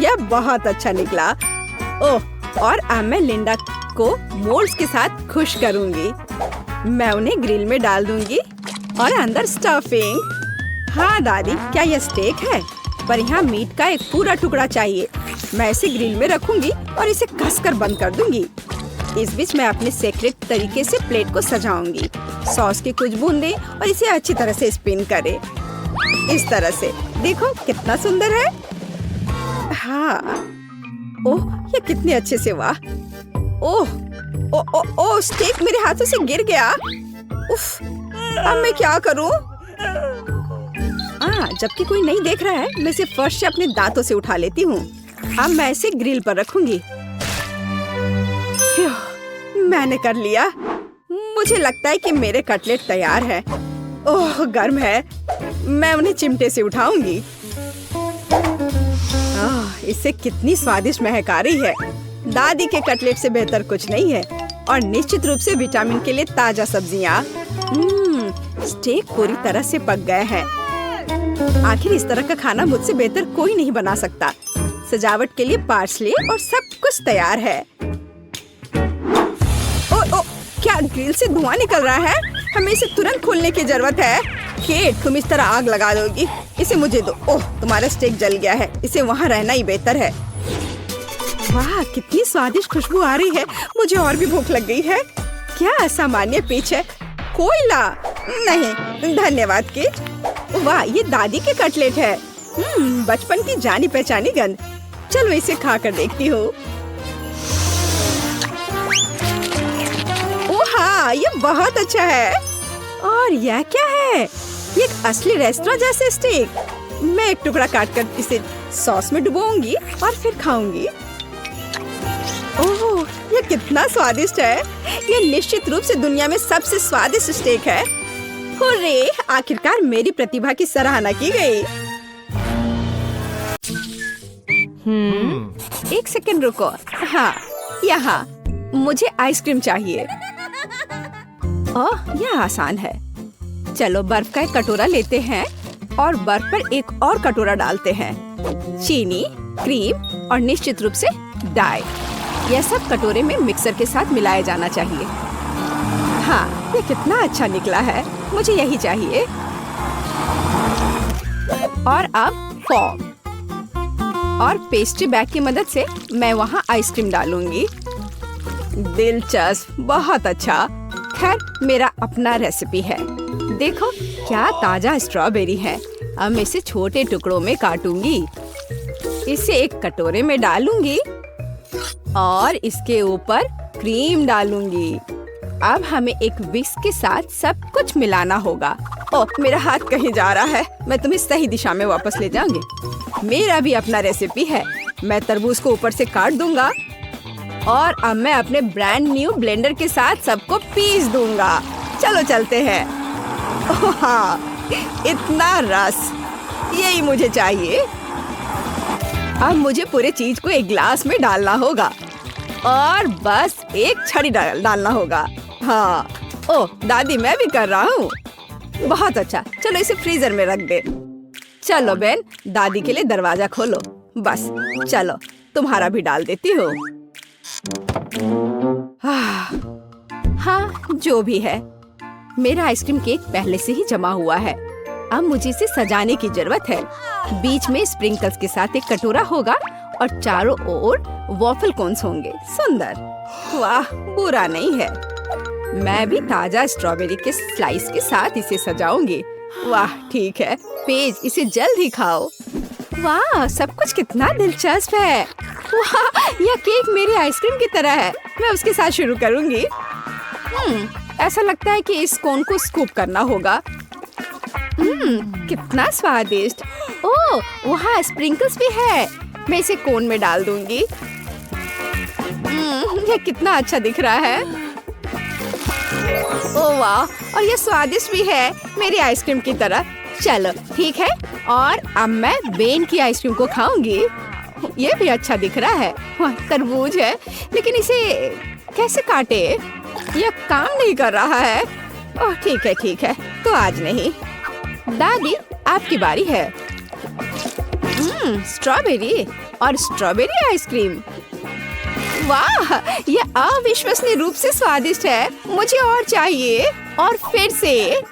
यह बहुत अच्छा निकला। ओह, और अब मैं लिंडा को मोल्ड्स के साथ खुश करूंगी। मैं उन्हें ग्रिल में डाल दूंगी और अंदर स्टफिंग। हाँ दादी, क्या यह स्टेक है? पर यहाँ मीट का एक पूरा टुकड़ा चाहिए। मैं इसे ग्रिल में रखूंगी और इसे कसकर बंद कर दूंगी। इस बीच मैं अपने सीक्रेट तरीके से प्लेट को सजाऊंगी। सॉस की कुछ बूंदें और इसे अच्छी तरह से स्पिन करें। इस तरह से देखो कितना सुंदर है। हाँ, ओह, ये कितने अच्छे से। वाह, ओह ओह ओह ओह, स्टेक मेरे हाथों से गिर गया। उफ, अब मैं क्या करूं? जबकि कोई नहीं देख रहा है, मैं इसे फर्श से अपने दांतों से उठा लेती हूँ। अब मैं इसे ग्रिल पर रखूंगी। मैंने कर लिया। मुझे लगता है कि मेरे कटलेट तैयार है। ओह, गर्म है। मैं उन्हें चिमटे से उठाऊंगी। इससे कितनी स्वादिष्ट महक आ रही है। दादी के कटलेट से बेहतर कुछ नहीं है। और निश्चित रूप से विटामिन के लिए ताजा सब्जियाँ। स्टेक पूरी तरह से पक गए हैं। आखिर इस तरह का खाना मुझसे बेहतर कोई नहीं बना सकता। सजावट के लिए पार्सले और सब कुछ तैयार है। ओ, क्या ग्रिल से धुआं निकल रहा है? हमें इसे तुरंत खोलने की जरूरत है। केट, तुम इस तरह आग लगा दोगी? इसे मुझे दो। ओह, तुम्हारा स्टेक जल गया है। इसे वहाँ रहना ही बेहतर है। वाह, कितनी स्वादिष्ट खुशबू आ रही है। मुझे और भी भूख लग गई है। क्या असामान्य पिच है। कोयला नहीं, धन्यवाद केट। वाह, ये दादी के कटलेट है। बचपन की जानी पहचानी गंध। चलो इसे खाकर देखती हूँ। हाँ, ये बहुत अच्छा है। और यह क्या है? ये एक असली रेस्टोरेंट जैसे स्टेक। मैं एक टुकड़ा काटकर इसे सॉस में डुबोऊंगी और फिर खाऊंगी। ओह, ये कितना स्वादिष्ट है। ये निश्चित रूप से दुनिया में सबसे स्वादिष्ट स्टेक है। हुर्रे, आखिरकार मेरी प्रतिभा की सराहना की गई। एक सेकंड रुको। हाँ, यहाँ मुझे आइसक्रीम चाहिए। ओह, यह आसान है। चलो बर्फ का एक कटोरा लेते हैं और बर्फ पर एक और कटोरा डालते हैं। चीनी, क्रीम और निश्चित रूप से डाई। यह सब कटोरे में मिक्सर के साथ मिलाया जाना चाहिए। हाँ, ये कितना अच्छा निकला है। मुझे यही चाहिए। और अब फॉर्म और पेस्ट्री बैग की मदद से मैं वहाँ आइसक्रीम डालूंगी। दिलचस्प, बहुत अच्छा। खैर, मेरा अपना रेसिपी है। देखो क्या ताजा स्ट्रॉबेरी है। अब मैं इसे छोटे टुकड़ों में काटूंगी। इसे एक कटोरे में डालूंगी और इसके ऊपर क्रीम डालूंगी। अब हमें एक विस्क के साथ सब कुछ मिलाना होगा। ओह, मेरा हाथ कहीं जा रहा है। मैं तुम्हें सही दिशा में वापस ले जाऊंगी। मेरा भी अपना रेसिपी है। मैं तरबूज को ऊपर से काट दूंगा और अब मैं अपने ब्रांड न्यू ब्लेंडर के साथ सबको पीस दूंगा। चलो चलते हैं। ओह हाँ, इतना रस, यही मुझे चाहिए। अब मुझे पूरे चीज को एक ग्लास में डालना होगा और बस एक छड़ी डालना होगा। हाँ, ओह दादी, मैं भी कर रहा हूँ। बहुत अच्छा, चलो इसे फ्रीजर में रख दे। चलो बेन, दादी के लिए दरवाजा खोलो। बस चलो, तुम्हारा भी डाल देती हूँ। हाँ, जो भी है, मेरा आइसक्रीम केक पहले से ही जमा हुआ है। अब मुझे इसे सजाने की जरूरत है। बीच में स्प्रिंकल्स के साथ एक कटोरा होगा और चारों ओर वॉफल कोन्स होंगे। सुंदर, वाह, बुरा नहीं है। मैं भी ताजा स्ट्रॉबेरी के स्लाइस के साथ इसे सजाऊंगी। वाह, ठीक है। पेज, इसे जल्द ही खाओ। वाह, सब कुछ कितना दिलचस्प है। वाह, यह केक मेरी आइसक्रीम की तरह है। मैं उसके साथ शुरू करूंगी। ऐसा लगता है कि इस कोन को स्कूप करना होगा। कितना स्वादिष्ट। ओह, वहाँ स्प्रिंकल्स भी है। मैं इसे कोन में डाल दूंगी। यह कितना अच्छा दिख रहा है। ओह वाह, और यह स्वादिष्ट भी है, मेरी आइसक्रीम की तरह। चलो ठीक है, और अब मैं बेन की आइसक्रीम को खाऊंगी। ये भी अच्छा दिख रहा है। तरबूज है, लेकिन इसे कैसे काटे? यह काम नहीं कर रहा है। ओह ठीक है, तो आज नहीं। दादी, आपकी बारी है। स्ट्रॉबेरी और स्ट्रॉबेरी आइसक्रीम। वाह, यह अविश्वसनीय रूप से स्वादिष्ट है। मुझे और चाहिए। और फिर से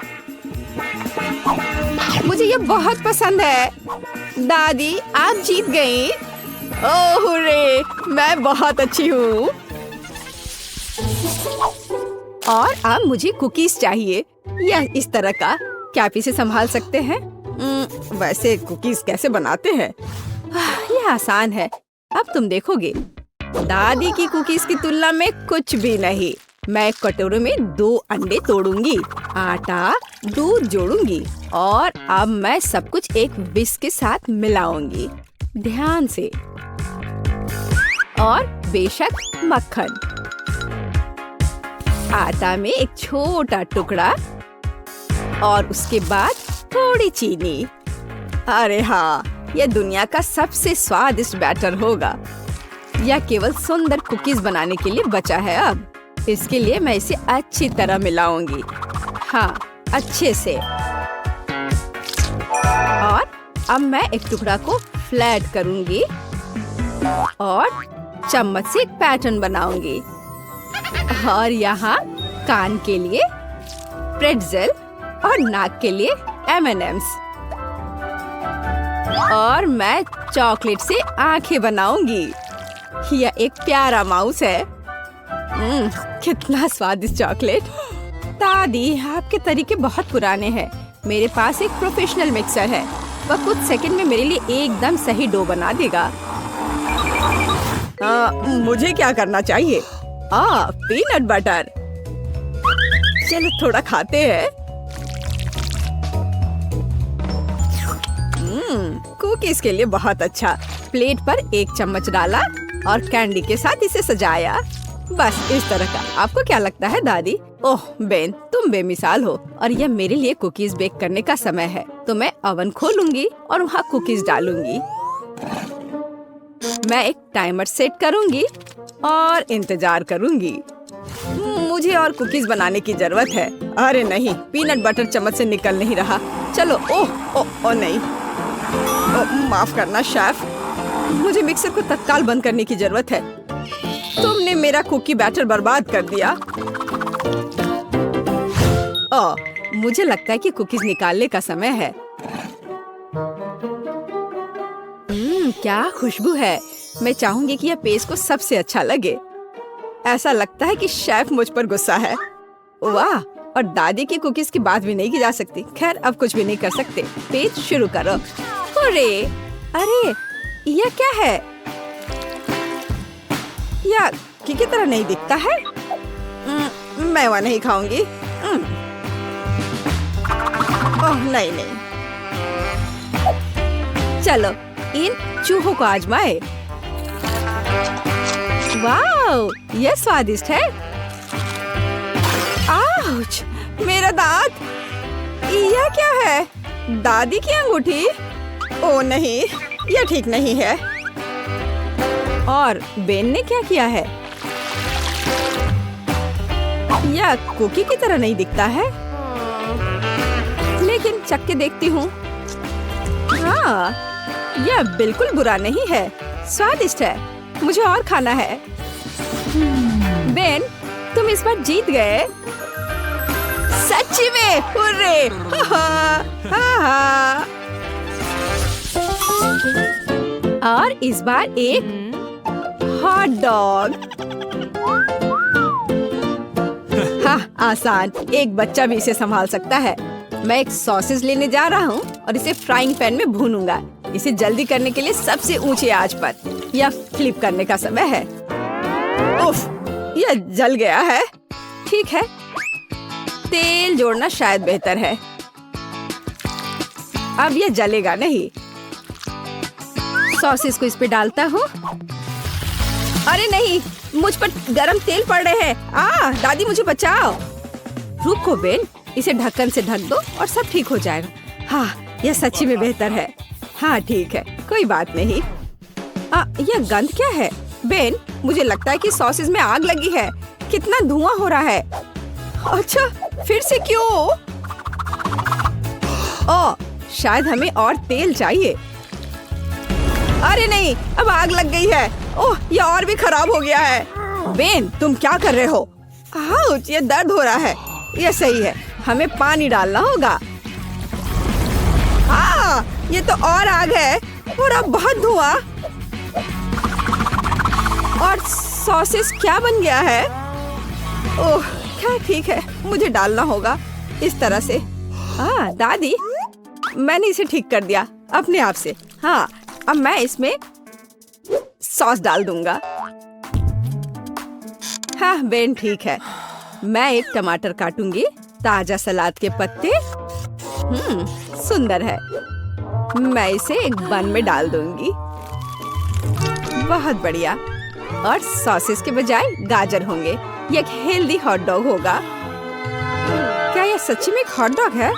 मुझे यह बहुत पसंद है। दादी, आप जीत गई। ओह रे, मैं बहुत अच्छी हूँ। और अब मुझे कुकीज चाहिए। यह इस तरह का। क्या आप इसे संभाल सकते हैं? वैसे कुकीज कैसे बनाते हैं? यह आसान है, अब तुम देखोगे। दादी की कुकीज की तुलना में कुछ भी नहीं। मैं एक कटोरे में 2 अंडे तोड़ूंगी, आटा, दूध जोड़ूंगी और अब मैं सब कुछ एक विस्क के साथ मिलाऊंगी, ध्यान से। और बेशक मक्खन। आटा में एक छोटा टुकड़ा और उसके बाद थोड़ी चीनी। अरे हाँ, यह दुनिया का सबसे स्वादिष्ट बैटर होगा। यह केवल सुंदर कुकीज बनाने के लिए बचा है। अब इसके लिए मैं इसे अच्छी तरह मिलाऊंगी। हाँ, अच्छे से। और अब मैं एक टुकड़ा को फ्लैट करूंगी और चम्मच से एक पैटर्न बनाऊंगी। और यहाँ कान के लिए प्रेट्ज़ेल और नाक के लिए M&Ms। और मैं चॉकलेट से आंखें बनाऊंगी। यह एक प्यारा माउस है। कितना स्वादिष्ट चॉकलेट। दादी, आपके तरीके बहुत पुराने हैं। मेरे पास एक प्रोफेशनल मिक्सर है। वह कुछ सेकंड में मेरे लिए एकदम सही डो बना देगा। मुझे क्या करना चाहिए? Peanut butter. चलो थोड़ा खाते हैं। कुकीज के लिए बहुत अच्छा। प्लेट पर एक चम्मच डाला और कैंडी के साथ इसे सजाया। बस इस तरह का। आपको क्या लगता है दादी? ओह बेन, तुम बेमिसाल हो। और यह मेरे लिए कुकीज बेक करने का समय है, तो मैं ओवन खोलूंगी और वहाँ कुकीज डालूंगी। मैं एक टाइमर सेट करूंगी और इंतजार करूंगी। मुझे और कुकीज बनाने की जरूरत है। अरे नहीं, पीनट बटर चम्मच से निकल नहीं रहा। चलो, ओह ओह ओह नहीं, माफ करना शेफ, मुझे मिक्सर को तत्काल बंद करने की जरूरत है। तुमने मेरा कुकी बैटर बर्बाद कर दिया। मुझे लगता है कि कुकीज निकालने का समय है। क्या खुशबू है। मैं चाहूंगी कि यह पेस्ट को सबसे अच्छा लगे। ऐसा लगता है कि शेफ मुझ पर गुस्सा है। वाह, और दादी की कुकीज की बात भी नहीं की जा सकती। खैर, अब कुछ भी नहीं कर सकते। पेस्ट शुरू करो। अरे यह क्या है? यह की तरह नहीं दिखता है। मैं वह नहीं खाऊंगी। ओह नहीं नहीं। चलो इन चूहों को आजमाए। वाह, यह स्वादिष्ट है। आउच, मेरा दांत। यह क्या है? दादी की अंगूठी? ओह नहीं, यह ठीक नहीं है। और बेन ने क्या किया है? यह कुकी की तरह नहीं दिखता है, लेकिन चख के देखती हूँ। हाँ, यह बिल्कुल बुरा नहीं है, स्वादिष्ट है। मुझे और खाना है। बेन, तुम इस बार जीत गए। सच्ची में, हुर्रे! और इस बार एक हॉट डॉग। हाँ, आसान। एक बच्चा भी इसे संभाल सकता है। मैं एक सॉसेज लेने जा रहा हूँ और इसे फ्राइंग पैन में भूनूंगा। इसे जल्दी करने के लिए सबसे ऊंची आंच पर या फ्लिप करने का समय है। उफ, यह जल गया है। ठीक है, तेल जोड़ना शायद बेहतर है। अब यह जलेगा नहीं। सॉसेस को इस पे डालता हूँ। अरे नहीं, मुझ पर गरम तेल पड़ रहे हैं। दादी मुझे बचाओ। रुको बेन, इसे ढक्कन से ढक दो और सब ठीक हो जाएगा। हाँ, यह सच्ची में बेहतर है। हाँ ठीक है, कोई बात नहीं। यह गंध क्या है? बेन, मुझे लगता है कि सॉसेस में आग लगी है। कितना धुआं हो रहा है। अच्छा, फिर से क्यों? शायद हमें और तेल चाहिए। अरे नहीं, अब आग लग गई है। ओह, यह और भी खराब हो गया है। बेन, तुम क्या कर रहे हो? आउच, ये दर्द हो रहा है। यह सही है, हमें पानी डालना होगा। ये तो और आग है और अब बहुत धुआं। और सॉसेस क्या बन गया है? ओह, क्या ठीक है, मुझे डालना होगा इस तरह से। दादी, मैंने इसे ठीक कर दिया अपने आप से। हाँ, अब मैं इसमें सॉस डाल दूंगा। हाँ बेन, ठीक है। मैं एक टमाटर काटूंगी। ताजा सलाद के पत्ते। सुंदर है। मैं इसे एक बन में डाल दूंगी। बहुत बढ़िया। और सॉसेस के बजाय गाजर होंगे। ये एक हेल्दी हॉट डॉग होगा। क्या यह सच्ची में एक हॉट डॉग है?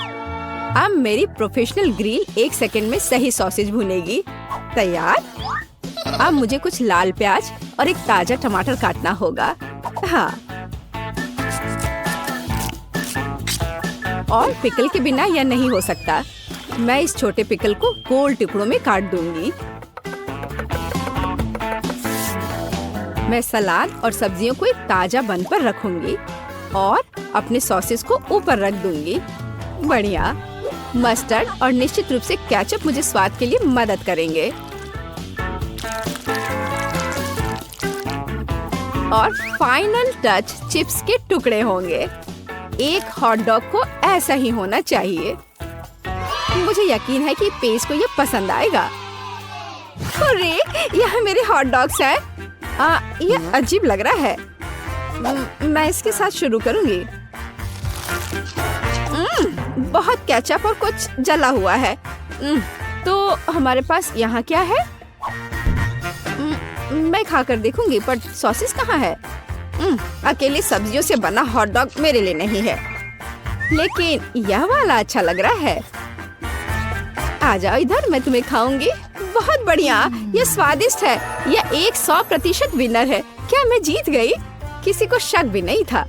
अब मेरी प्रोफेशनल ग्रिल 1 सेकंड में सही सॉसेज भुनेगी। तैयार। अब मुझे कुछ लाल प्याज और एक ताजा टमाटर काटना होगा। हाँ, और पिकल के बिना यह नहीं हो सकता। मैं इस छोटे पिकल को गोल टुकड़ों में काट दूंगी। मैं सलाद और सब्जियों को एक ताजा बन पर रखूंगी और अपने सॉसेस को ऊपर रख दूंगी। बढ़िया। मस्टर्ड और निश्चित रूप से केचप मुझे स्वाद के लिए मदद करेंगे। और फाइनल टच चिप्स के टुकड़े होंगे। एक हॉट डॉग को ऐसा ही होना चाहिए। मुझे यकीन है कि पेस को ये पसंद आएगा। अरे, यह मेरे हॉट डॉग्स हैं। यह अजीब लग रहा है। मैं इसके साथ शुरू करूंगी। बहुत केचप और कुछ जला हुआ है। तो हमारे पास यहाँ क्या है? मैं खाकर देखूंगी, पर सॉसेस कहाँ है? अकेली सब्जियों से बना हॉट डॉग मेरे लिए नहीं है, लेकिन यह वाला अच्छा लग रहा है। आ जाओ इधर, मैं तुम्हें खाऊंगी। बहुत बढ़िया, यह स्वादिष्ट है। यह 100% विनर है। क्या मैं जीत गई? किसी को शक भी नहीं था।